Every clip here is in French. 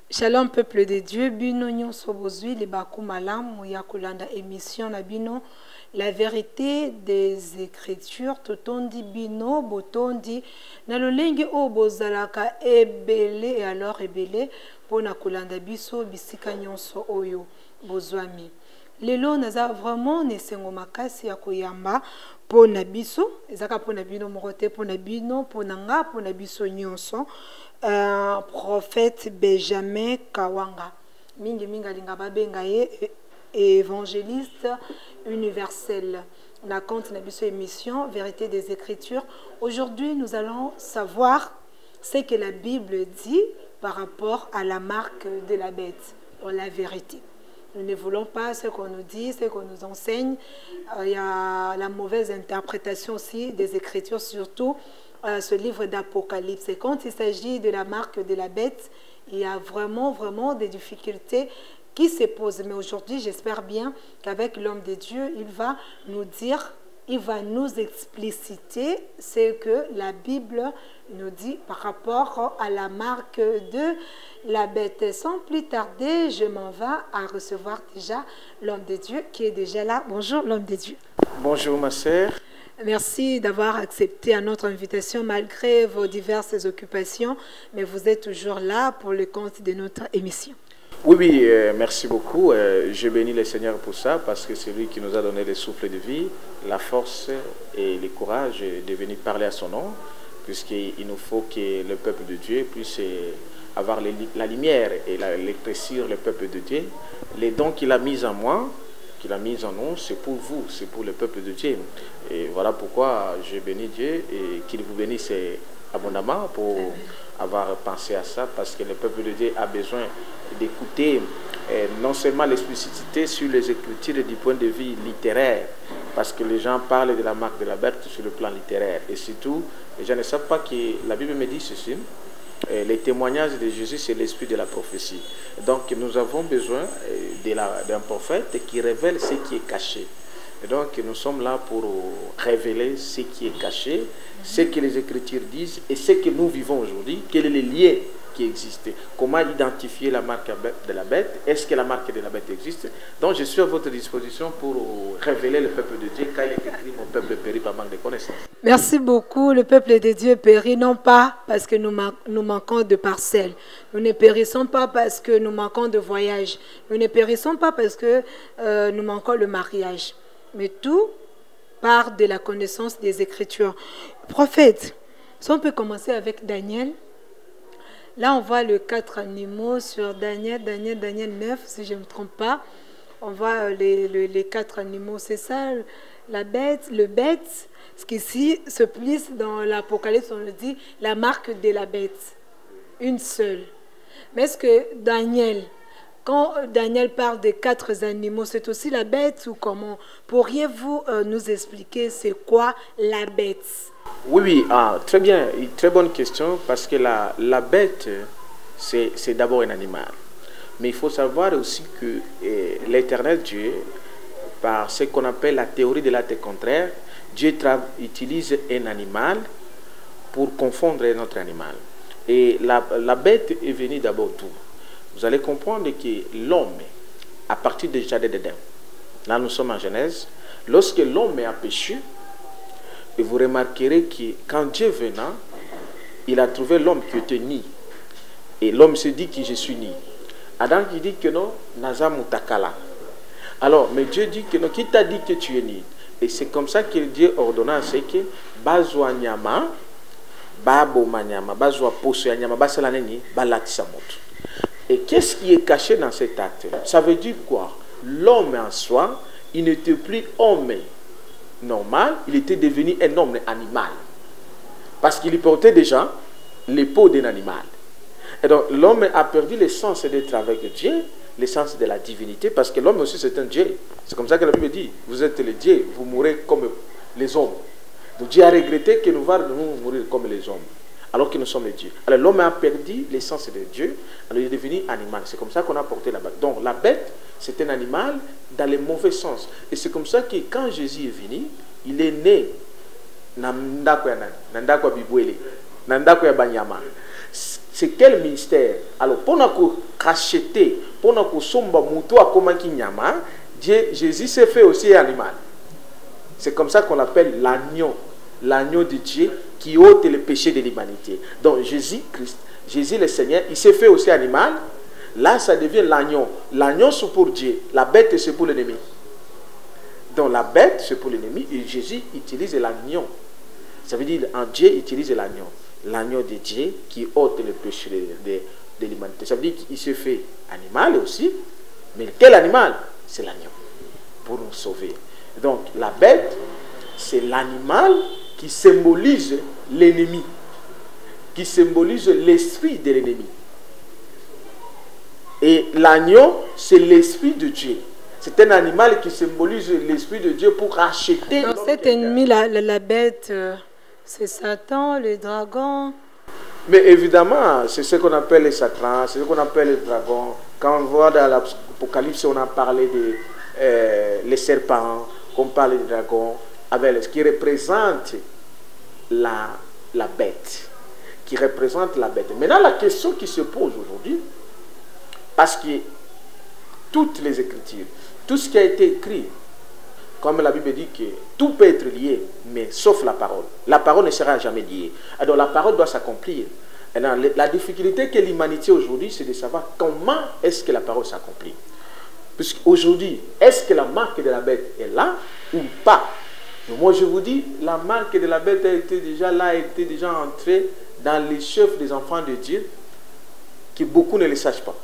Shalom peuple de Dieu, bino nyonso bozwi libaku malamu ya kolanda émission na bino la vérité des écritures totondi bino botondi na lolenge o bozalaka ebele et alors ebele pona kolanda biso bisika nyonso oyo bozwami. Lelo naza vraiment nesengo makasi ya koyamba pona biso ezaka pona bino morote pona bino pona nga pona biso nyonso. Prophète Benjamin Kawanga mingi linga babenga ye évangéliste universel la compte na biso émission vérité des écritures. Aujourd'hui nous allons savoir ce que la Bible dit par rapport à la marque de la bête, la vérité. Nous ne voulons pas ce qu'on nous dit, ce qu'on nous enseigne. Il y a la mauvaise interprétation aussi des écritures, surtout ce livre d'Apocalypse. Et quand il s'agit de la marque de la bête, il y a vraiment des difficultés qui se posent. Mais aujourd'hui, j'espère bien qu'avec l'homme de Dieu, il va nous dire, il va nous expliciter ce que la Bible nous dit par rapport à la marque de la bête. Sans plus tarder, je m'en vais à recevoir déjà l'homme de Dieu qui est déjà là. Bonjour l'homme de Dieu. Bonjour ma sœur. Merci d'avoir accepté à notre invitation malgré vos diverses occupations, mais vous êtes toujours là pour le compte de notre émission. Oui, merci beaucoup. Je bénis le Seigneur pour ça, parce que c'est lui qui nous a donné le souffle de vie, la force et le courage de venir parler à son nom, puisqu'il nous faut que le peuple de Dieu puisse avoir la lumière et l'éclaircir le peuple de Dieu. Les dons qu'il a mis en moi, qu'il a mis en nous, c'est pour vous, c'est pour le peuple de Dieu. Et voilà pourquoi je bénis Dieu et qu'il vous bénisse abondamment pour avoir pensé à ça, parce que le peuple de Dieu a besoin d'écouter non seulement l'explicitité sur les écritures du point de vue littéraire, parce que les gens parlent de la marque de la bête sur le plan littéraire, et surtout, les gens ne savent pas que la Bible me dit ceci. Les témoignages de Jésus, c'est l'esprit de la prophétie. Donc, nous avons besoin d'un prophète qui révèle ce qui est caché. Et donc, nous sommes là pour révéler ce qui est caché, ce que les Écritures disent et ce que nous vivons aujourd'hui. Quel est le lien qui existe? Comment identifier la marque de la bête? Est-ce que la marque de la bête existe? Donc, je suis à votre disposition pour révéler le peuple de Dieu, car il est écrit: mon peuple périt par manque de connaissances. Merci beaucoup. Le peuple de Dieu périt non pas parce que nous manquons de parcelles. Nous ne périssons pas parce que nous manquons de voyage. Nous ne périssons pas parce que nous manquons le mariage. Mais tout part de la connaissance des Écritures. Prophète, si on peut commencer avec Daniel. Là, on voit les 4 animaux sur Daniel 9, si je ne me trompe pas. On voit les 4 animaux, c'est ça, la bête, le bête, ce qui ici se plisse dans l'Apocalypse, on le dit, la marque de la bête, une seule. Mais est-ce que Daniel, quand Daniel parle des 4 animaux, c'est aussi la bête ou comment? Pourriez-vous nous expliquer c'est quoi la bête? Oui, très bien, très bonne question, parce que la bête, c'est d'abord un animal. Mais il faut savoir aussi que l'Éternel Dieu, par ce qu'on appelle la théorie de l'acte contraire, Dieu utilise un animal pour confondre un autre animal. Et la bête est venue d'abord d'où? Vous allez comprendre que l'homme, à partir du jardin d'Éden, là nous sommes en Genèse, lorsque l'homme a péché, et vous remarquerez que quand Dieu venant, il a trouvé l'homme qui était ni. Et l'homme se dit que je suis ni. Adam qui dit que non, Naza Mutakala. Alors, mais Dieu dit que non, qui t'a dit que tu es ni? Et c'est comme ça que Dieu ordonna, c'est que Bazwa Nyama, Babo Manyama, Bazwa Poso Nyama, Basalaneni, Balatsamout. Et qu'est-ce qui est caché dans cet acte? Ça veut dire quoi? L'homme en soi, il n'était plus homme normal, il était devenu un homme animal. Parce qu'il portait déjà les peaux d'un animal. Et donc l'homme a perdu l'essence d'être avec Dieu, l'essence de la divinité, parce que l'homme aussi c'est un Dieu. C'est comme ça que la Bible dit, vous êtes les dieux, vous mourrez comme les hommes. Donc Dieu a regretté que nous nous mourir comme les hommes, alors que nous sommes les dieux. Alors l'homme a perdu l'essence de Dieu, alors il est devenu animal. C'est comme ça qu'on a porté la bête. Donc la bête, c'est un animal dans le mauvais sens. Et c'est comme ça que quand Jésus est venu, il est né Nandako Bibwele, Nandako Banyama. c'est quel ministère? Alors, pour nous racheter, pour nous somba moutou à komaki nyama, Jésus s'est fait aussi animal. C'est comme ça qu'on l'appelle l'agneau de Dieu qui ôte le péché de l'humanité. Donc Jésus-Christ, Jésus le Seigneur, il s'est fait aussi animal. Là, ça devient l'agneau. L'agneau, c'est pour Dieu. La bête, c'est pour l'ennemi. Donc la bête, c'est pour l'ennemi. Et Jésus utilise l'agneau. Ça veut dire, en Dieu, il utilise l'agneau. L'agneau de Dieu qui ôte le péché de l'humanité. Ça veut dire qu'il se fait animal aussi. Mais quel animal? C'est l'agneau. Pour nous sauver. Donc la bête, c'est l'animal qui symbolise l'ennemi. Qui symbolise l'esprit de l'ennemi. Et l'agneau, c'est l'esprit de Dieu. C'est un animal qui symbolise l'esprit de Dieu pour racheter. Donc cet ennemi, la bête, c'est Satan, le dragon. Mais évidemment, c'est ce qu'on appelle les Satan, c'est ce qu'on appelle les dragons. Quand on voit dans l'Apocalypse, on a parlé les serpents, qu'on parle des dragons, avec ce qui représente la bête. Qui représente la bête. Maintenant, la question qui se pose aujourd'hui, parce que toutes les Écritures, tout ce qui a été écrit, comme la Bible dit que tout peut être lié, mais sauf la parole. La parole ne sera jamais liée. Alors la parole doit s'accomplir. La difficulté que l'humanité aujourd'hui, c'est de savoir comment est-ce que la parole s'accomplit. Puisqu'aujourd'hui, est-ce que la marque de la bête est là ou pas? Mais moi je vous dis, la marque de la bête a été déjà là, a été déjà entrée dans les chefs des enfants de Dieu, que beaucoup ne le sachent pas.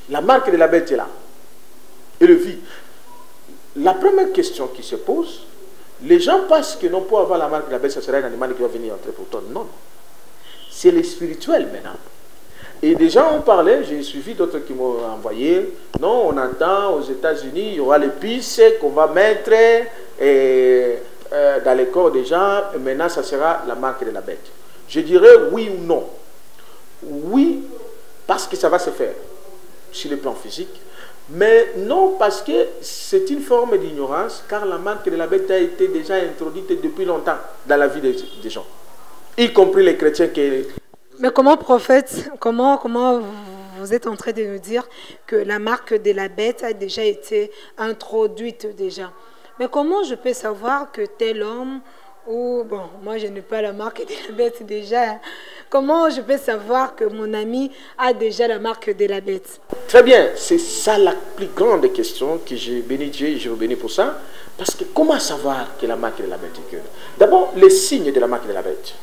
La marque de la bête est là. Et le vit. La première question qui se pose, les gens pensent que non, pour avoir la marque de la bête, ça sera un animal qui va venir entrer pour toi. Non. C'est le spirituel maintenant. Et des gens ont parlé, j'ai suivi d'autres qui m'ont envoyé. Non, on entend aux États-Unis, il y aura l'épice qu'on va mettre dans les corps des gens. Et maintenant, ça sera la marque de la bête. Je dirais oui ou non. Oui, parce que ça va se faire sur le plan physique. Mais non, parce que c'est une forme d'ignorance, car la marque de la bête a été déjà introduite depuis longtemps dans la vie des gens, y compris les chrétiens qui... Mais comment, prophète, comment vous êtes en train de nous dire que la marque de la bête a déjà été introduite déjà? Mais comment je peux savoir que tel homme, ou bon, moi je n'ai pas la marque de la bête déjà, comment je peux savoir que mon ami a déjà la marque de la bête? Très bien, c'est ça la plus grande question que j'ai béni Dieu et je vous bénis pour ça. Parce que comment savoir que la marque de la bête est que? D'abord, les signes de la marque de la bête.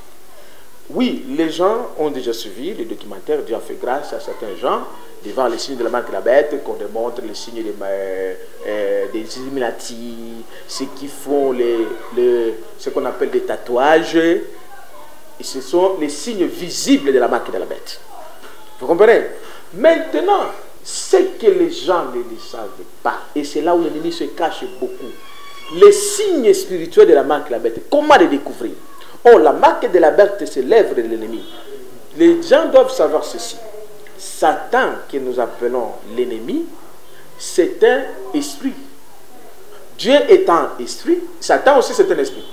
Oui, les gens ont déjà suivi les documentaires. Dieu a fait grâce à certains gens de voir les signes de la marque de la bête, qu'on démontre les signes des Illuminati, ceux qui font ce qu'on appelle des tatouages. Et ce sont les signes visibles de la marque de la bête. Vous comprenez? Maintenant, ce que les gens ne savent pas, et c'est là où l'ennemi se cache beaucoup, les signes spirituels de la marque de la bête, comment les découvrir? Oh, la marque de la bête, c'est l'œuvre de l'ennemi. Les gens doivent savoir ceci. Satan, que nous appelons l'ennemi, c'est un esprit. Dieu étant esprit, Satan aussi c'est un esprit.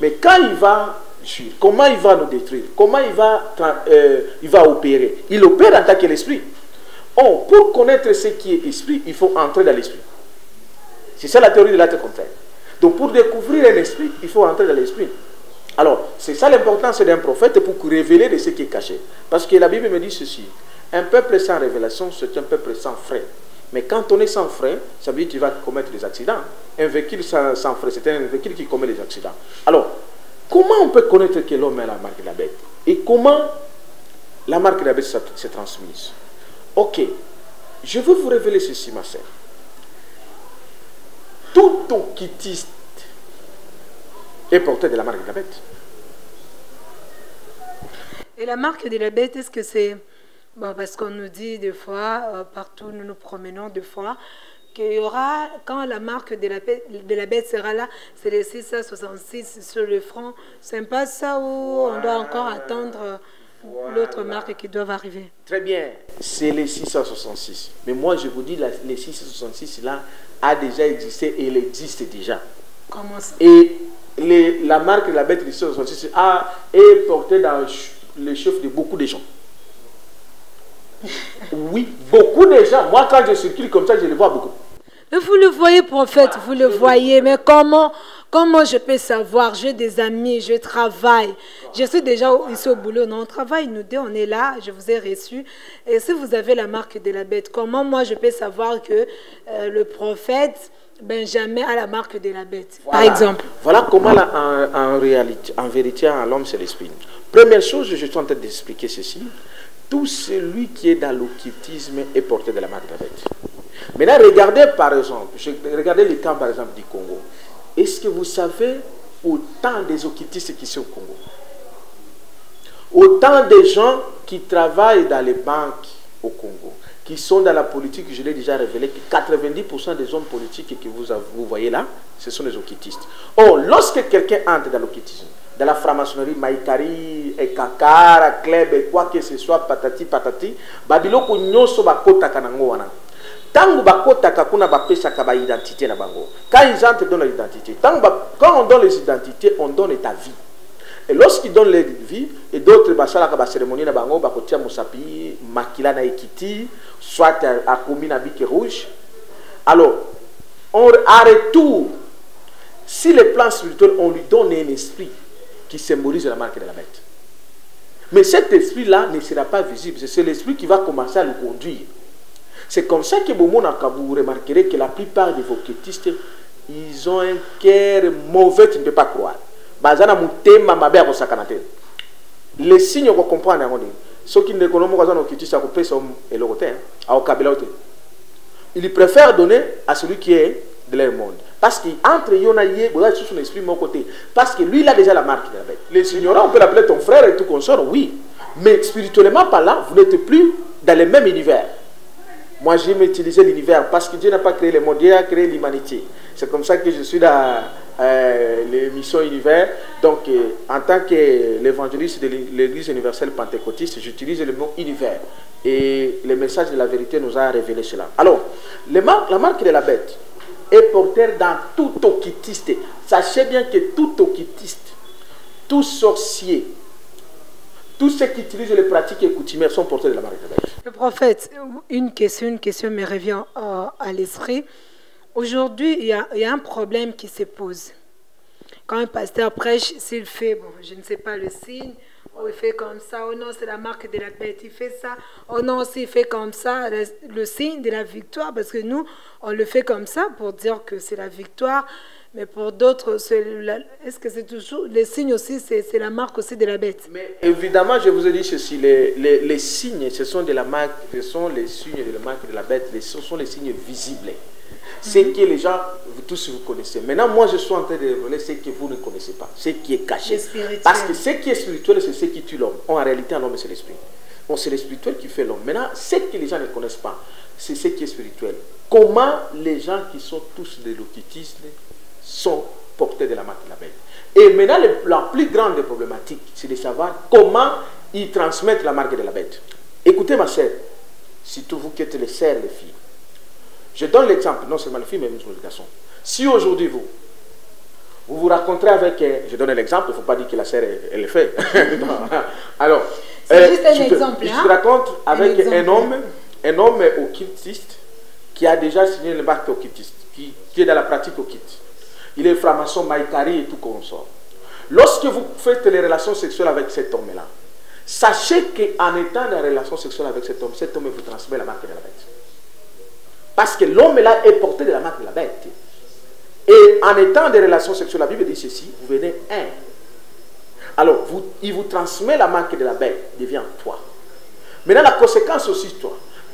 Mais quand il va agir, comment il va nous détruire? Comment il va opérer? Il opère en tant que l'esprit. Oh, pour connaître ce qui est esprit, il faut entrer dans l'esprit. C'est ça la théorie de l'être contraire. Donc pour découvrir un esprit, il faut entrer dans l'esprit. Alors, c'est ça l'importance d'un prophète pour révéler de ce qui est caché. Parce que la Bible me dit ceci. Un peuple sans révélation, c'est un peuple sans frein. Mais quand on est sans frein, ça veut dire qu'il va commettre des accidents. Un véhicule sans frein, c'est un véhicule qui commet des accidents. Alors, comment on peut connaître que l'homme a la marque de la bête? Et comment la marque de la bête s'est transmise? Ok, je veux vous révéler ceci, ma sœur. Tout occultiste est porteur de la marque de la bête. Et la marque de la bête, est-ce que c'est... Bon, parce qu'on nous dit des fois, partout nous nous promenons des fois, qu'il y aura, quand la marque de la bête sera là, c'est les 666 sur le front. C'est pas ça où on doit encore attendre l'autre marque qui doit arriver. Très bien, c'est les 666. Mais moi, je vous dis, les 666 là a déjà existé et il existe déjà. Comment ça? Et la marque de la bête du 666 est portée le chef de beaucoup de gens. Oui, beaucoup de gens. Moi, quand je circule comme ça, je les vois beaucoup. Mais vous le voyez, prophète, vous le voyez. Mais comment je peux savoir? J'ai des amis, je travaille. Je suis déjà ici au boulot. Non, on travaille, nous deux, on est là. Je vous ai reçu. Et si vous avez la marque de la bête, comment moi je peux savoir que le prophète Benjamin a la marque de la bête, voilà. Par exemple? Voilà comment en réalité, en vérité, l'homme c'est l'esprit. Première chose, je suis en train d'expliquer ceci. Tout celui qui est dans l'occultisme est porté de la marque de la bête. Maintenant, regardez par exemple, regardez le cas par exemple du Congo. Est-ce que vous savez autant des occultistes qui sont au Congo? Autant de gens qui travaillent dans les banques au Congo, qui sont dans la politique, je l'ai déjà révélé, que 90% des hommes politiques que vous voyez là, ce sont des occultistes. Or, lorsque quelqu'un entre dans l'occultisme, dans la franc-maçonnerie, Maïkari, Kakara, Kleb, et quoi que ce soit, patati, patati, Babiloko nyoso bakota kanango wana. Tango bakota kakuna bapesa kaba identité na bango. Quand ils entrent dans l'identité, quand on donne les identités, on donne ta vie. Et lorsqu'ils donnent leur vie, et d'autres basala kaba cérémonie na bango, bakotia musapi, makila na ekiti, soit à commis na bique rouge. Alors, à retour, si le plan spirituel, on lui donne un esprit qui symbolise la marque de la bête. Mais cet esprit-là ne sera pas visible. C'est l'esprit qui va commencer à le conduire. C'est comme ça que vous remarquerez que la plupart des occultistes, ils ont un cœur mauvais, tu ne peux pas croire. Les signes qu'on comprend, ceux qui ne connaissent pas les occultistes, ils préfèrent donner à celui qui est de leur monde. Parce qu'entre Yonaye, vous avez son esprit de mon côté. Parce que lui, il a déjà la marque de la bête. Les ignorants, on peut l'appeler ton frère et tout consort, oui. Mais spirituellement, par là, vous n'êtes plus dans le même univers. Moi, j'aime utiliser l'univers parce que Dieu n'a pas créé le monde, Dieu a créé l'humanité. C'est comme ça que je suis dans l'émission Univers. Donc, en tant que l'évangéliste de l'Église universelle pentecôtiste, j'utilise le mot univers. Et le message de la vérité nous a révélé cela. Alors, la marque de la bête est porteur dans tout occultiste. Sachez bien que tout occultiste, tout sorcier, tous ceux qui utilisent les pratiques et coutumières sont porteurs de la marque de la bête. Le prophète, une question me revient à l'esprit. Aujourd'hui, il y a un problème qui se pose. Quand un pasteur prêche, s'il fait, bon, je ne sais pas le signe, oh, il fait comme ça, oh non, c'est la marque de la bête, il fait ça, oh non, s'il fait comme ça, le signe de la victoire, parce que nous, on le fait comme ça pour dire que c'est la victoire, mais pour d'autres, est-ce que c'est toujours, les signes aussi, c'est la marque aussi de la bête? Mais évidemment, je vous ai dit ceci, les signes, ce sont de la marque, ce sont les signes de la marque de la bête, ce sont les signes visibles. C'est que les gens, vous tous vous connaissez. Maintenant, moi, je suis en train de révéler ce que vous ne connaissez pas, ce qui est caché. Parce que ce qui est spirituel, c'est ce qui tue l'homme. En réalité, l'homme, c'est l'esprit. Bon, c'est le spirituel qui fait l'homme. Maintenant, ce que les gens ne connaissent pas, c'est ce qui est spirituel. Comment les gens qui sont tous de l'occultisme sont portés de la marque de la bête. Et maintenant, la plus grande problématique, c'est de savoir comment ils transmettent la marque de la bête. Écoutez, ma sœur, surtout vous qui êtes les sœurs, les filles. Je donne l'exemple, non seulement les filles, mais même les garçons. Si aujourd'hui vous rencontrez avec, je donne l'exemple, il ne faut pas dire que la sœur, elle le fait. Alors, c'est juste un exemple. Je te raconte avec un homme occultiste qui a déjà signé le marque occultiste, qui est dans la pratique occulte. Il est franc-maçon, Maïkari et tout consort. Lorsque vous faites les relations sexuelles avec cet homme-là, sachez qu'en étant dans la relation sexuelle avec cet homme vous transmet la marque de la bête. Parce que l'homme-là est porté de la marque de la bête. Et en étant des relations sexuelles, la Bible dit ceci, vous venez un. Alors, il vous transmet la marque de la bête, devient toi. Maintenant, la conséquence aussi,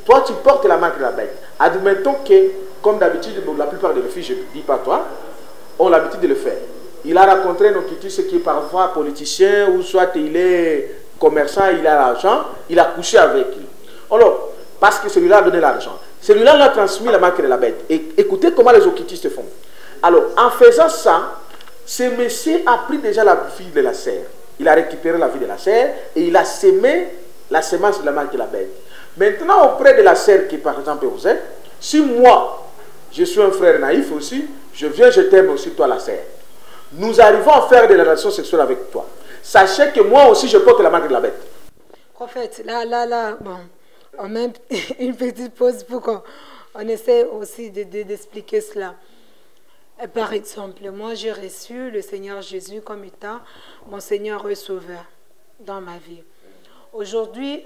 toi, tu portes la marque de la bête. Admettons que, comme d'habitude, la plupart des filles, je ne dis pas toi, ont l'habitude de le faire. Il a rencontré un occultiste qui est parfois politicien, ou soit il est commerçant, il a l'argent, il a couché avec lui. Alors, parce que celui-là a donné l'argent. Celui-là l'a transmis la marque de la bête. Et écoutez comment les occultistes font. Alors, en faisant ça, ce monsieur a pris déjà la vie de la sœur. Il a récupéré la vie de la sœur et il a sémé la semence de la marque de la bête. Maintenant, auprès de la sœur qui, par exemple, vous êtes, si moi, je suis un frère naïf aussi, je viens, je t'aime aussi, toi, la sœur. Nous arrivons à faire des relations sexuelles avec toi. Sachez que moi aussi, je porte la marque de la bête. Prophète, là, bon, on met une petite pause pour qu'on essaie aussi d'expliquer cela. Par exemple, moi j'ai reçu le Seigneur Jésus comme étant mon Seigneur et Sauveur dans ma vie. Aujourd'hui,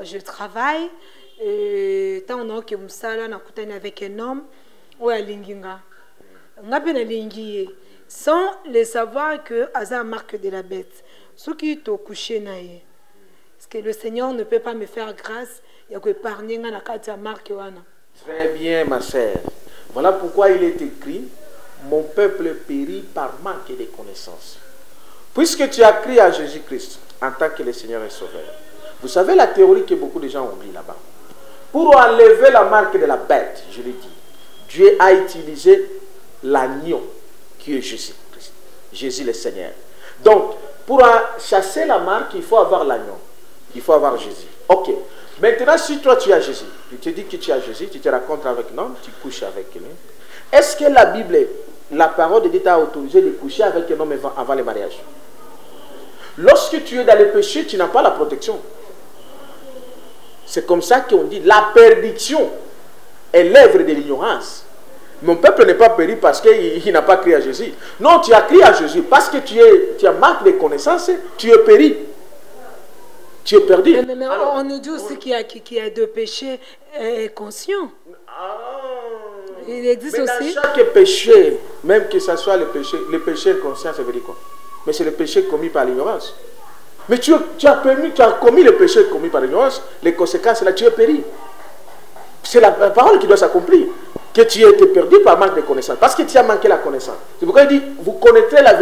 je travaille, et tant on a que Moussala n'a coûté avec un homme ou à Linginga. On a bien Lingié, sans le savoir que Asa marque de la bête. Ce qui est au coucher naïe. Parce que le Seigneur ne peut pas me faire grâce, il y a que épargner dans la carte marque. Très bien, ma sœur. Voilà pourquoi il est écrit: mon peuple périt par manque de connaissances. Puisque tu as crié à Jésus-Christ en tant que le Seigneur et Sauveur. Vous savez la théorie que beaucoup de gens oublient là-bas. Pour enlever la marque de la bête, je l'ai dit, Dieu a utilisé l'agneau qui est Jésus-Christ. Jésus le Seigneur. Donc, pour chasser la marque, il faut avoir l'agneau. Il faut avoir Jésus. Ok. Maintenant, si toi tu as Jésus, tu te dis que tu as Jésus, tu te rencontres avec un homme, tu couches avec lui. Est-ce que la Bible, la parole de Dieu t'a autorisé de coucher avec un homme avant le mariage? Lorsque tu es dans le péché, tu n'as pas la protection. C'est comme ça qu'on dit la perdition est l'œuvre de l'ignorance. Mon peuple n'est pas péri parce qu'il n'a pas crié à Jésus. Non, tu as crié à Jésus parce que tu as manque de connaissances, tu es péri. Tu es perdu. Mais alors, on nous dit aussi qu'il y a deux péchés conscients. Il existe aussi. Dans chaque péché, même que ce soit le péché inconscient, ça veut dire quoi? Mais c'est le péché commis par l'ignorance. Mais tu as commis le péché commis par l'ignorance, les conséquences là, tu es péri. C'est la parole qui doit s'accomplir. Que tu aies été perdu par manque de connaissance. Parce que tu as manqué la connaissance. C'est pourquoi il dit, vous connaîtrez la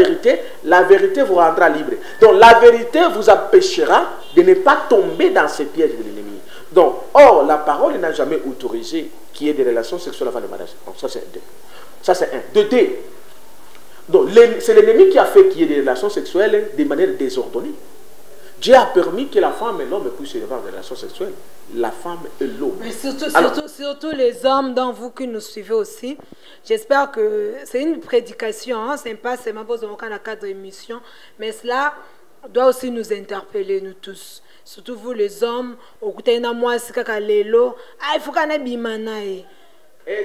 vérité vous rendra libre. Donc la vérité vous empêchera de ne pas tomber dans ces pièges de l'ennemi. Donc, or, la parole n'a jamais autorisé qu'il y ait des relations sexuelles avant le mariage. Donc ça c'est un. Ça c'est un. De deux. Donc c'est l'ennemi qui a fait qu'il y ait des relations sexuelles de manière désordonnée. Dieu a permis que la femme et l'homme puissent avoir des relations sexuelles. La femme et l'homme. Mais surtout les hommes dont vous qui nous suivez aussi. J'espère que c'est une prédication, hein, c'est pas seulement pour dans le cadre d'émission, mais cela doit aussi nous interpeller, nous tous. Surtout vous les hommes, il faut qu'on ait bimanaï.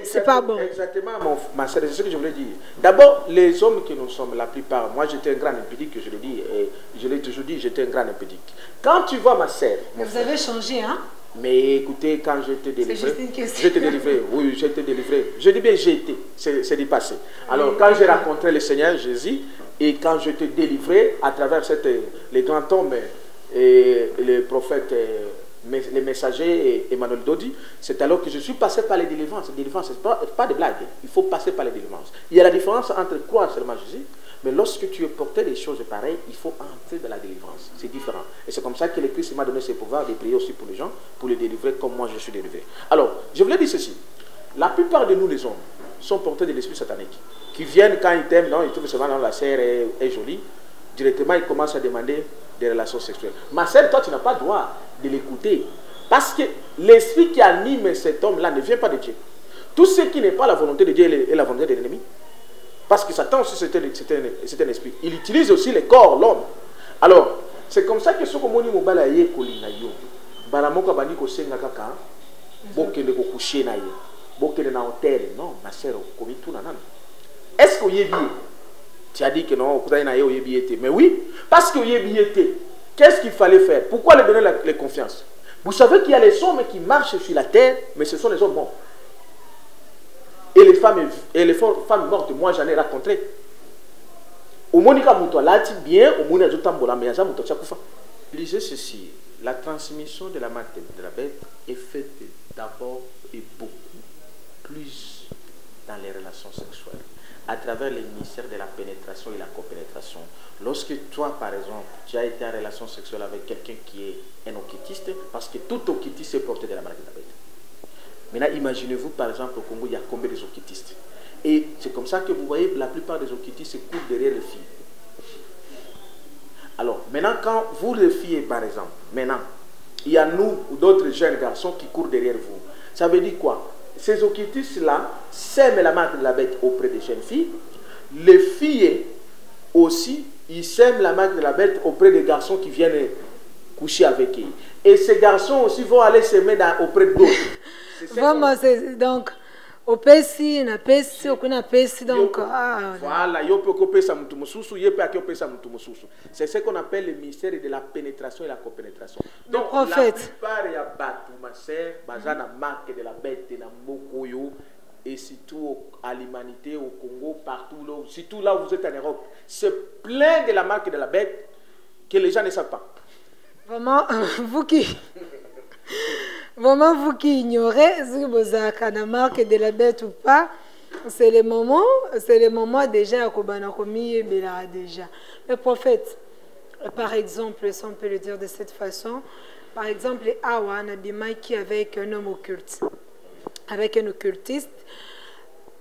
C'est pas bon. Exactement, ma soeur, c'est ce que je voulais dire. D'abord, les hommes que nous sommes, la plupart, moi j'étais un grand impédique, je l'ai dit, et je l'ai toujours dit, j'étais un grand impédique. Quand tu vois ma soeur... Vous avez changé, hein? Mais écoutez, quand j'étais délivré... C'est juste une question. J'étais délivré, oui, j'étais délivré. Je dis bien j'ai été, c'est du passé. Alors, quand j'ai rencontré le Seigneur Jésus, et quand j'étais délivré à travers les grands hommes et les prophètes... les messagers et Emmanuel Dodi, c'est alors que je suis passé par les délivrances. Les délivrances, c'est pas de blague. Il faut passer par les délivrances. Il y a la différence entre croire seulement Jésus, mais lorsque tu es porté des choses pareilles, il faut entrer dans la délivrance. C'est différent. Et c'est comme ça que le Christ m'a donné ses pouvoirs de prier aussi pour les gens, pour les délivrer comme moi je suis délivré. Alors, je voulais dire ceci. La plupart de nous, les hommes, sont portés de l'esprit satanique, qui viennent quand ils t'aiment, non, ils trouvent seulement la sœur est jolie, directement ils commencent à demander des relations sexuelles. Ma sœur, toi, tu n'as pas le droit de l'écouter. Parce que l'esprit qui anime cet homme-là ne vient pas de Dieu. Tout ce qui n'est pas la volonté de Dieu est la volonté de l'ennemi. Parce que Satan aussi, c'est un esprit. Il utilise aussi le corps, l'homme. Alors, c'est comme ça que ce que je dis, non, ma sœur, est-ce que tu as dit que non, mais oui, parce que qu'est-ce qu'il fallait faire? Pourquoi lui donner la confiance? Vous savez qu'il y a les hommes qui marchent sur la terre, mais ce sont les hommes morts. Et les femmes mortes, moi j'en ai rencontré. Lisez ceci, la transmission de la marque de la bête est faite d'abord et beaucoup plus dans les relations sexuelles, à travers les ministères de la pénétration et la copénétration. Lorsque toi, par exemple, tu as été en relation sexuelle avec quelqu'un qui est un occultiste, parce que tout occultiste est porté de la marque de la bête. Maintenant, imaginez-vous, par exemple, au Congo, il y a combien d'occultistes? Et c'est comme ça que vous voyez, la plupart des occultistes courent derrière les filles. Alors, maintenant, quand vous, les filles, par exemple, maintenant, il y a nous ou d'autres jeunes garçons qui courent derrière vous. Ça veut dire quoi? Ces occultistes-là sèment la marque de la bête auprès des jeunes filles. Les filles aussi, ils sèment la marque de la bête auprès des garçons qui viennent coucher avec eux. Et ces garçons aussi vont aller se mettre auprès d'autres. Vraiment, donc, au PC, na PC, au PC, donc. Voilà, yo peut couper ça mutumo susu, yo peut couper ça mutumo susu. C'est ce qu'on appelle le mystère de la pénétration et la copénétration. Donc, la plupart y a battu ma sœur, bazana marque de la bête na mokoyo et surtout à l'humanité, au Congo, partout là, surtout là où vous êtes en Europe, c'est plein de la marque de la bête que les gens ne savent pas. Vraiment, vous qui ignorez si vous avez la marque de la bête ou pas, c'est le moment déjà à Kobanakomi déjà. Le prophète, par exemple, si on peut le dire de cette façon, par exemple, Awa Nabimaki avec un homme occulte, avec un occultiste.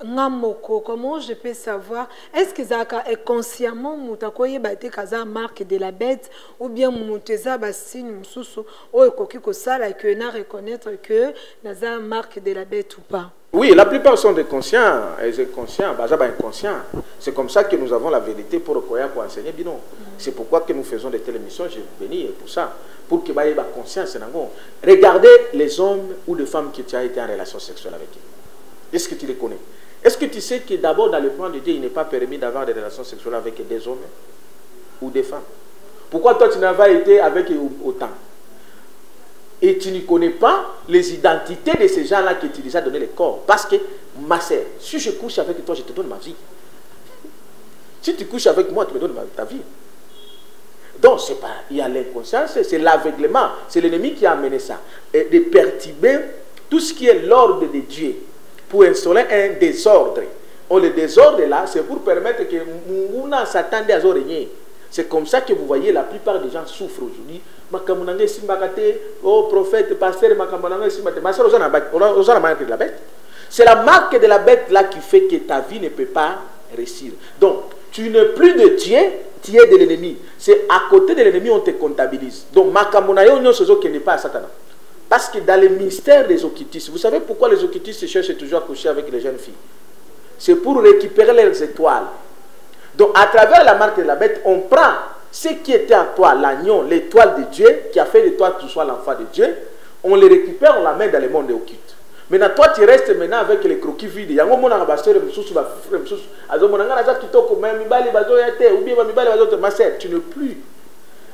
Comment je peux savoir? Est-ce que Zaka est consciemment mutakoye bate kaza marque de la bête ou bien muteza basine mususu ou ekoki ko sala que na reconnaître que naza marque de la bête ou pas? Oui, la plupart sont des conscients, et c'est conscient, bazaba inconscient. C'est comme ça que nous avons la vérité pour enseigner bino. C'est pourquoi que nous faisons de telles émissions, j'ai béni pour ça, pour que baye ba conscience nango. Regardez les hommes ou les femmes qui ont été en relation sexuelle avec eux. Est-ce que tu les connais? Est-ce que tu sais que d'abord dans le plan de Dieu, il n'est pas permis d'avoir des relations sexuelles avec des hommes ou des femmes? Pourquoi toi tu n'as pas été avec eux autant? Et tu ne connais pas les identités de ces gens-là qui t'ont déjà donné le corps. Parce que, ma sœur, si je couche avec toi, je te donne ma vie. Si tu couches avec moi, tu me donnes ta vie. Donc, c'est pas, il y a l'inconscience, c'est l'aveuglement. C'est l'ennemi qui a amené ça. Et de perturber tout ce qui est l'ordre de Dieu pour instaurer un désordre. Le désordre là, c'est pour permettre que Munguna s'attende à régner. C'est comme ça que vous voyez la plupart des gens souffrent aujourd'hui. Oh prophète, pasteur, c'est la marque de la bête là qui fait que ta vie ne peut pas réussir. Donc, tu n'es plus de Dieu, tu es de l'ennemi. C'est à côté de l'ennemi on te comptabilise. Donc, qui n'est pas à Satan. Parce que dans le mystère des occultistes, vous savez pourquoi les occultistes cherchent toujours à coucher avec les jeunes filles? C'est pour récupérer leurs étoiles. Donc, à travers la marque de la bête, on prend ce qui était à toi, l'agneau, l'étoile de Dieu, qui a fait de toi que tu sois l'enfant de Dieu, on les récupère, on la met dans le monde occulte. Maintenant, toi, tu restes maintenant avec les croquis vides. Tu n'es plus.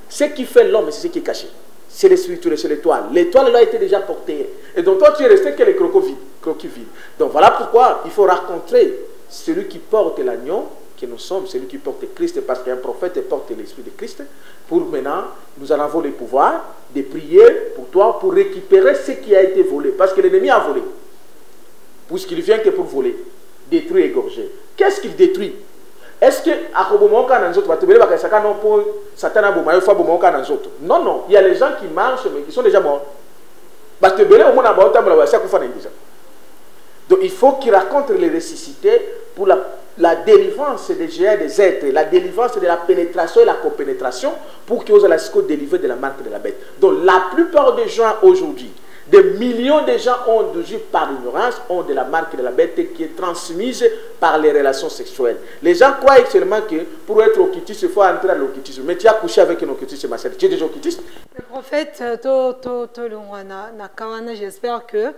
Ce qui fait l'homme, c'est ce qui est caché. C'est le spirituel, c'est l'étoile. L'étoile là a été déjà portée. Et donc toi, tu es resté que les croquis vides. Donc voilà pourquoi il faut rencontrer celui qui porte l'agneau, que nous sommes, celui qui porte Christ, parce qu'un prophète porte l'esprit de Christ. Pour maintenant, nous allons avoir le pouvoir de prier pour toi, pour récupérer ce qui a été volé. Parce que l'ennemi a volé. Puisqu'il vient que pour voler, détruire, égorger. Qu'est-ce qu'il détruit? Est-ce que non, non, il y a les gens qui marchent mais qui sont déjà morts. Donc il faut qu'ils racontent les ressuscités pour la délivrance des géants des êtres, la délivrance de la pénétration et la copénétration pour qu'ils osent la délivrer de la marque de la bête. Donc la plupart des gens aujourd'hui, des millions de gens ont aujourd'hui par ignorance, ont de la marque de la bête qui est transmise par les relations sexuelles. Les gens croient seulement que pour être occultiste, il faut entrer dans l'occultisme. Mais tu as couché avec un occultiste, ma sœur. Tu es déjà occultiste? Le prophète, j'espère que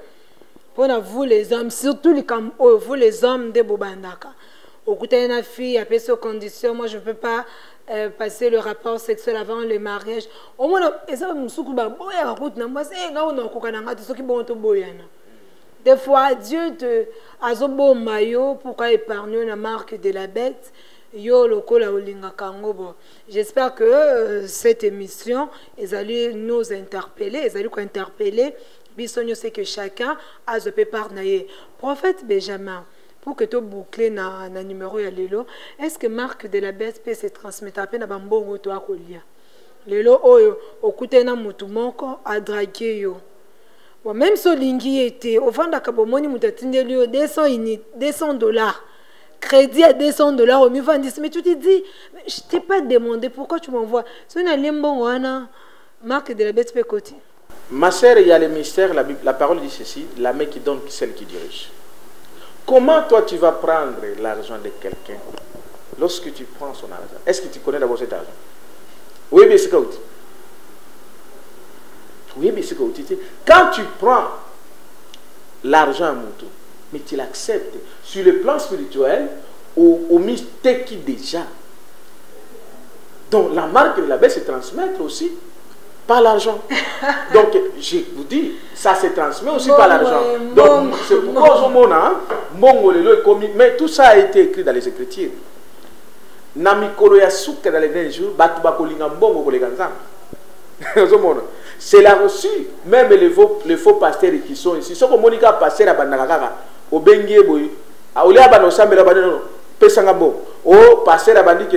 pour vous les hommes, surtout vous les hommes de Bobandaka, écoutez une fille, à ces conditions, moi je ne peux pas passer le rapport sexuel avant le mariage. Au moins, des fois, Dieu te a un bon maillot pour épargner la marque de la bête. J'espère que cette émission allait nous interpeller, c'est que chacun a ce pépard. Prophète Benjamin, pour que tu boucles na numéro ya lelo, est-ce que marque de la bête peut se transmettre à peine à bambongo to akolia lelo oyo okute na mutu moko a draguer yo wa même so lingi était au vanda ka bomoni mutatindeli yo $200 crédit à $200 au mivandis, mais tu te dis je t'ai pas demandé pourquoi tu m'envoies so na lembongo wana marque de la bête peut côté. Ma sœur, il y a le mystère, la parole dit ceci, la main qui donne, celle qui dirige. Comment toi tu vas prendre l'argent de quelqu'un lorsque tu prends son argent? Est-ce que tu connais d'abord cet argent? Oui, mais c'est quoi? Oui, mais c'est que quand tu prends l'argent à moto, mais tu l'acceptes sur le plan spirituel, au mystère qui déjà. Donc la marque de la baisse se transmettre aussi par l'argent. Donc je vous dis, ça se transmet aussi par l'argent. Donc c'est pourquoi mais tout ça a été écrit dans les Écritures. Namikolo ya suka dans les derniers jours, batu bakolinga mbongo kolega nzambe. C'est là aussi, même les faux pasteurs qui sont ici. Ce que Monica pasteur à Bandakaka, au Bengue Boy, à Olia Banosambela Banano, Pesangabo, au pasteur à Bandike,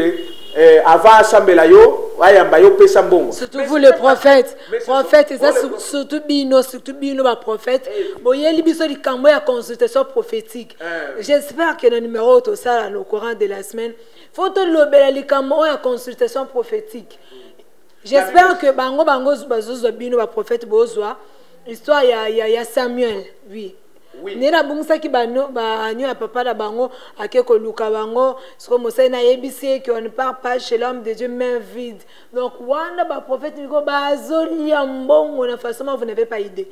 avant Sambelayo, Ayambayo, Pesambongo. Surtout vous les prophètes. Prophètes, surtout Bino, ma prophète. Boye Libiso di Kambo à consultation prophétique. J'espère que le numéro tout ça au courant de la semaine. Faut que le Kambo à consultation prophétique. J'espère que bango bazozo bino ba prophète bozwa histoire ya Samuel oui nera bungisa ki bano ba anyo ya papa da bango akeko luka bango ce que Mosé na yebisi que on ne part pas chez l'homme de Dieu main vide donc wanda ba prophète niko bazoli ya mbongo na façon vous n'avez pas idée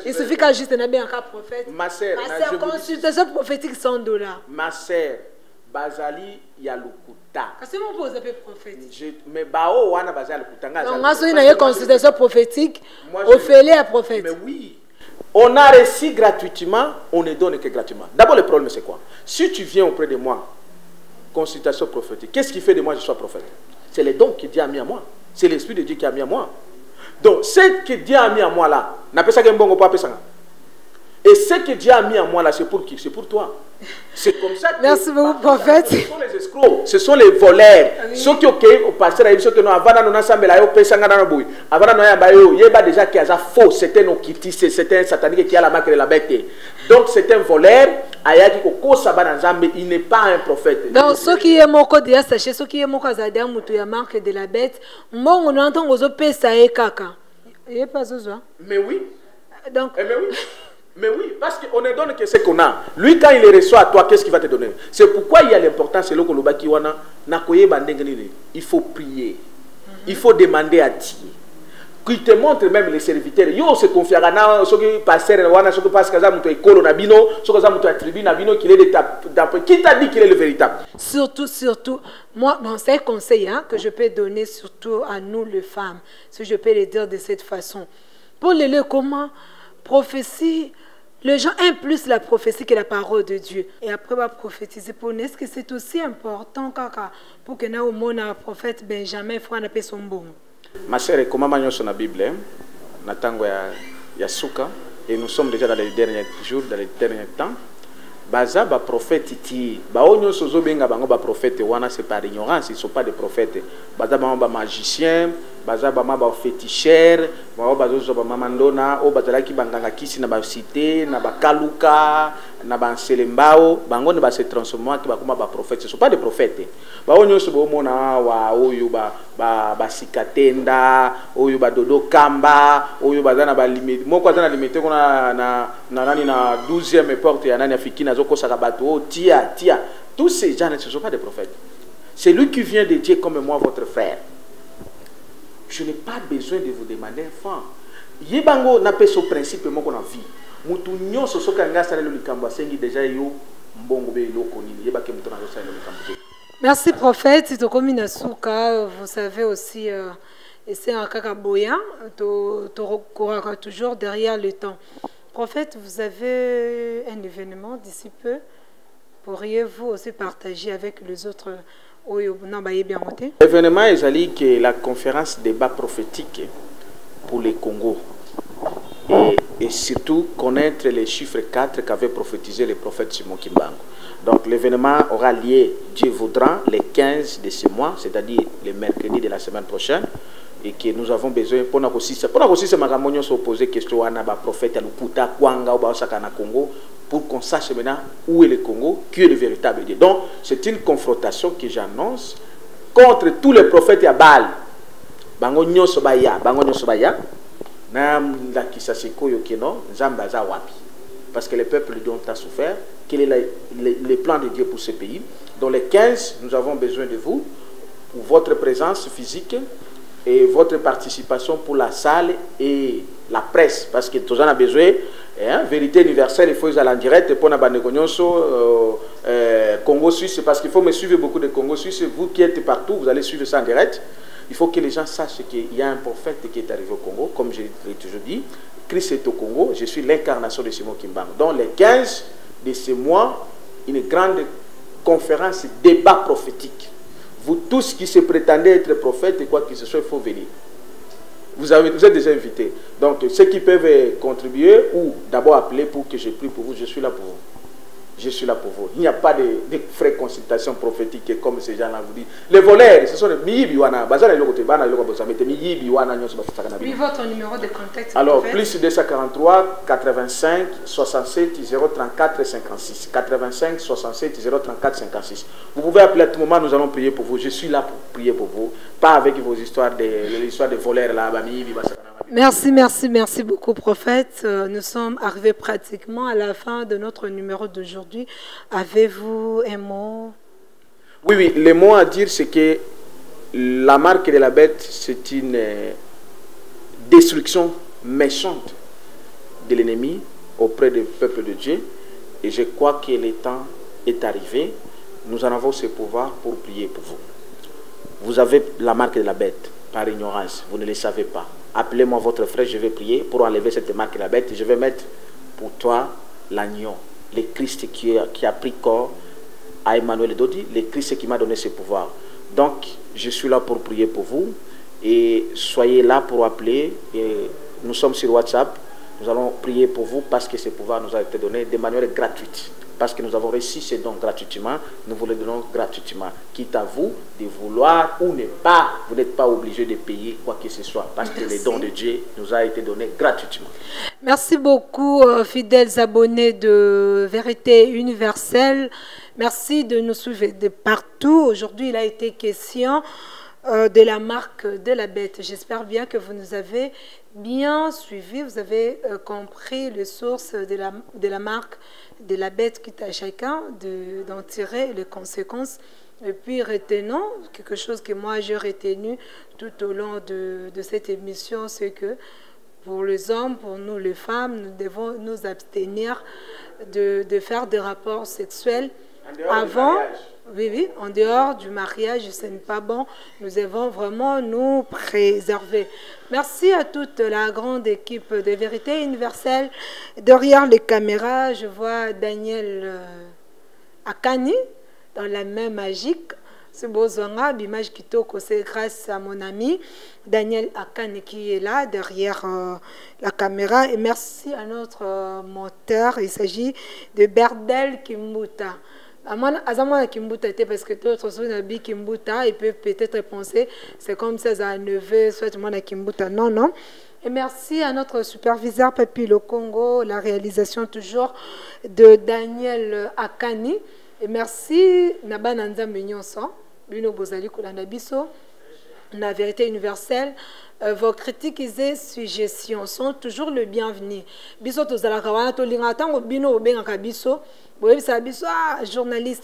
il suffit qu'à juste na bien un prophète ma sœur consultation prophétique $100 ma sœur bazali ya lukuta. Kasi mon pose peu prophète. Mais bao wana bazali lukutanga. Donc moi c'est une consultation prophétique Ophélie à prophète. Mais oui. On a reçu gratuitement, on ne donne que gratuitement. D'abord le problème c'est quoi? Si tu viens auprès de moi, consultation prophétique, qu'est-ce qui fait de moi je sois prophète? C'est les dons que Dieu a mis à moi. C'est l'esprit de Dieu qui a mis à moi. Donc ce que Dieu a mis à moi là, n'a pas ça que mbongo pas pesanga. Et ce que Dieu a mis à moi là, c'est pour qui? C'est pour toi. C'est comme ça que... Merci beaucoup, prophète. Ce sont les escrocs, ce sont les voleurs. Ceux qui ont au pasteur, ceux qui ont déjà qui a faux, c'est un okiti, c'est un satanique qui a la marque de la bête. Donc c'est un voleur, il n'est pas un prophète. Donc ceux qui aiment encore déjà sachez, ceux qui aiment encore Zadia Moutou, la marque de la bête, moi on entend aux opés ça est caca. Il n'est pas ça. Mais oui. Donc... Mais oui. Mais oui, parce qu'on ne donne que ce qu'on a. Lui, quand il les reçoit à toi, qu'est-ce qu'il va te donner? C'est pourquoi il y a l'importance, il faut prier. Il faut demander à Dieu. Qu'il te montre même les serviteurs. Yo se confiera à ceux qui passent, ceux qui passent, ceux qui collent, ceux qui attribuent, qu'il est d'après. Qui t'a dit qu'il est le véritable? Surtout, moi, bon, c'est un conseil que je peux donner surtout à nous, les femmes, si je peux le dire de cette façon. Pour les comment prophétie, les gens aiment plus la prophétie que la parole de Dieu. Et après, on va prophétiser pour nous. Est-ce que c'est aussi important pour que nous ayons un prophète Benjamin Frère n'a pas son bon? Ma sœur, comment nous sommes dans la Bible, et nous sommes déjà dans les derniers jours, dans les derniers temps. Baza ba prophète iti ba onyo sozo benga bango ba prophète wana c'est par ignorance, ils sont pas des prophètes. Baza ba magicien, baza ba féticheur, ba zozo ba mandona o bazala ki banganga kisi na ba cité na ba kaluka na ba selembao bango ne ba se transformer ki ba kuma ba prophète, ce sont pas des prophètes. Ba onyo so bo mona wa oyo ba sikatenda oyo ba dodo kamba oyo bazana ba limite moko azana limite kona na nani na 12e porte ya nani afikina tia. Tous ces gens ne sont pas des prophètes. C'est lui qui vient de Dieu comme moi, votre frère. Je n'ai pas besoin de vous demander un franc. Yebango n'a pas ce principe mon qu'on a vu. Moutounyo so kanga sale le likambo sengi déjà yo mbongo be lo konini yebake mutona so sale le likambo. Merci prophète, Tokomi Nasuka, vous savez aussi et c'est un kakaboya, tu toujours derrière le temps. Prophète, vous avez un événement d'ici peu. Pourriez-vous aussi partager avec les autres? L'événement est que la conférence débat prophétique pour les Congo et surtout connaître les chiffres 4 qu'avait prophétisé le prophète Simon Kimbangu. Donc l'événement aura lieu, Dieu voudra, les 15 de ce mois, c'est-à-dire le mercredi de la semaine prochaine. Et que nous avons besoin pour nous aussi se magamonio se poser question à ba prophète à Luputa Kwanga ou Baosaka na Congo pour qu'on sache maintenant où est le Congo, qui est le véritable Dieu. Donc c'est une confrontation que j'annonce contre tous les prophètes à Baal. Bango nyoso baya na la kisasiko yokeno zambaza wapi. Parce que le peuple dont a souffert, quel est le plan de Dieu pour ce pays. Dans les 15, nous avons besoin de vous pour votre présence physique. et votre participation pour la salle et la presse, parce que tout le monde a besoin. Vérité universelle, il faut aller en direct pour Congo Suisse, parce qu'il faut me suivre beaucoup de Congo Suisse. Vous qui êtes partout, vous allez suivre ça en direct. Il faut que les gens sachent qu'il y a un prophète qui est arrivé au Congo, comme je l'ai toujours dit. Christ est au Congo, je suis l'incarnation de Simon Kimbangu. Dans les 15 de ce mois, une grande conférence, débat prophétique. Vous tous qui se prétendez être prophètes et quoi que ce soit, il faut venir. Vous êtes déjà invités. Donc, ceux qui peuvent contribuer ou d'abord appeler pour que je prie pour vous, je suis là pour vous. Je suis là pour vous. Il n'y a pas de frais de consultation prophétique comme ces gens-là vous disent. Les voleurs, ce sont les Miyibiwana. Oui, votre numéro de contact. Alors, plus 243 85 67 034 56. 85 67 034 56. Vous pouvez appeler à tout moment, nous allons prier pour vous. Je suis là pour prier pour vous. Pas avec vos histoires de voleurs là. Merci, merci, merci beaucoup, prophète. Nous sommes arrivés pratiquement à la fin de notre numéro d'aujourd'hui. Avez-vous un mot? Oui, oui. Le mot à dire, c'est que la marque de la bête, c'est une destruction méchante de l'ennemi auprès du peuple de Dieu. Et je crois que le temps est arrivé. Nous en avons ce pouvoir pour prier pour vous. Vous avez la marque de la bête par ignorance. Vous ne le savez pas. Appelez-moi votre frère, je vais prier pour enlever cette marque de la bête. Je vais mettre pour toi l'agneau, le Christ qui a pris corps à Emmanuel Dodi, le Christ qui m'a donné ce pouvoir. Donc, je suis là pour prier pour vous et soyez là pour appeler. Et nous sommes sur WhatsApp. Nous allons prier pour vous parce que ce pouvoir nous a été donné de manière gratuite. Parce que nous avons reçu ces dons gratuitement, nous vous les donnons gratuitement. Quitte à vous de vouloir ou ne pas, vous n'êtes pas obligé de payer quoi que ce soit. Parce que les dons de Dieu nous a été donnés gratuitement. Merci beaucoup, fidèles abonnés de Vérité Universelle. Merci de nous suivre de partout. Aujourd'hui, il a été question de la marque de la bête. J'espère bien que vous nous avez bien suivis. Vous avez compris les sources de la marque de la bête, qui est à chacun d'en tirer les conséquences. Et puis retenons quelque chose que moi j'ai retenu tout au long de cette émission, c'est que pour les hommes, pour nous les femmes, nous devons nous abstenir de faire des rapports sexuels avant. Oui, oui, en dehors du mariage, ce n'est pas bon. Nous devons vraiment nous préserver. Merci à toute la grande équipe de Vérité Universelle. Derrière les caméras, je vois Daniel Akani dans la main magique. C'est Bozonga, l'image qui toque, c'est grâce à mon ami Daniel Akani qui est là derrière la caméra. Et merci à notre monteur. Il s'agit de Berdel Kimbuta. Azamana Kimbuta était parce que d'autres sont habillés Kimbuta, ils peuvent peut-être penser c'est comme ça à neveu, soit moi Kimbuta. Non, non. Et merci à notre superviseur Papi Le Congo, la réalisation toujours de Daniel Akani. Et merci Nabananza Menyonso, Bino Bozali Kolanda Biso, la Vérité Universelle. Vos critiques et suggestions sont toujours le bienvenu. Biso tozala kawana to linga tango bino obengaka biso. Journaliste,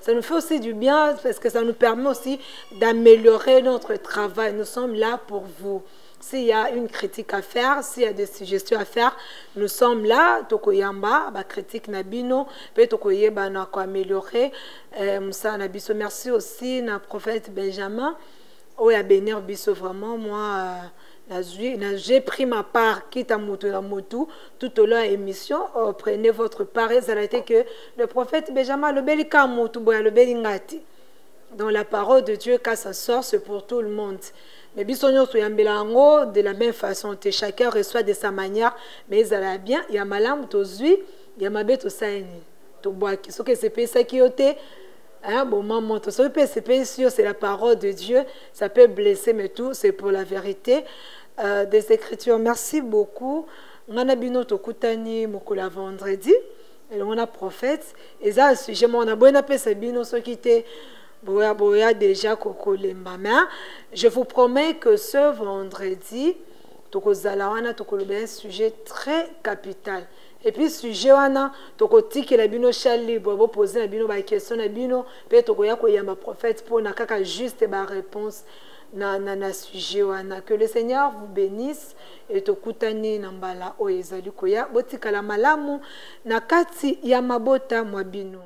ça nous fait aussi du bien parce que ça nous permet aussi d'améliorer notre travail. Nous sommes là pour vous. S'il y a une critique à faire, s'il y a des suggestions à faire, nous sommes là. Tokoyamba, critique Nabino, peut Tokoyeba na ko améliorer. Moussa Nabiso, merci aussi na prophète Benjamin. Oh ya bénir biso vraiment moi. J'ai pris ma part, quitte à Motu, tout au long de l'émission. Prenez votre part. Ça a été que le prophète Benjamin, le Belika Motu, le Belingati. Dans la parole de Dieu, quand ça sort, c'est pour tout le monde. Mais bisogno su yambelango de la même façon. Chacun reçoit de sa manière. Mais ça va bien. Il y a malam, tozui, il y a mabé, to saini. To bois qui sont que c'est ça qui ôté. Hein, bon, maman, c'est la parole de Dieu. Ça peut blesser, mais tout, c'est pour la vérité des Écritures. Merci beaucoup. On a bino tokutani mokula vendredi. Et on a prophète. Et ça, sujet, on a bon appel, c'est bino ce qui était boya déjà coco lemba. Je vous promets que ce vendredi, tokozala wana tokoloba un sujet très capital. Et puis sujet wana tokotiki la bino chal libre bo poser na bino ba question na bino pe tokoya ko yamba prophète pour na kaka juste ba réponse na sujet wana. Que le Seigneur vous bénisse et tokutani na mbala o ezali koya botikala malamu na kati ya mabota mwa bino.